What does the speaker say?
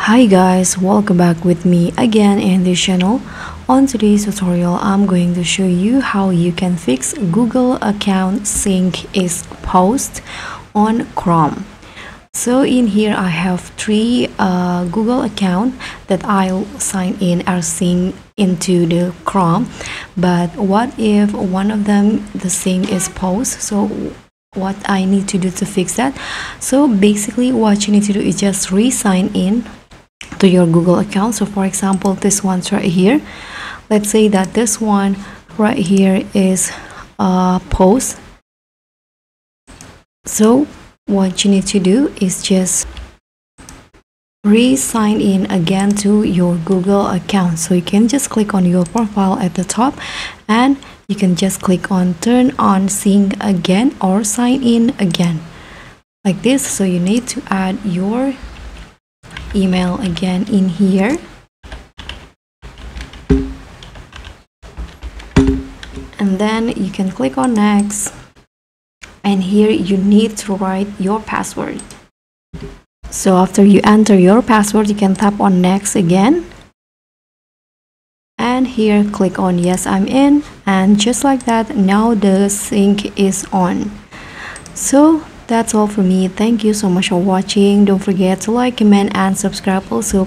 Hi guys, welcome back with me again in this channel. On today's tutorial, I'm going to show you how you can fix Google account sync is paused on Chrome. So in here I have three Google account that I'll sign in or sync into the Chrome. But what if one of them the sync is paused? So what I need to do to fix that? So basically what you need to do is just re-sign in to your Google account. So for example, this one's right here. Let's say that this one right here is post. So what you need to do is just re-sign in again to your Google account. So you can just click on your profile at the top and you can just click on turn on sync again or sign in again like this. So you need to add your email again in here, and then you can click on next, and here you need to write your password. So after you enter your password, you can tap on next again, and here click on yes, I'm in, and just like that, now the sync is on. So that's all for me. Thank you so much for watching. Don't forget to like, comment and subscribe also.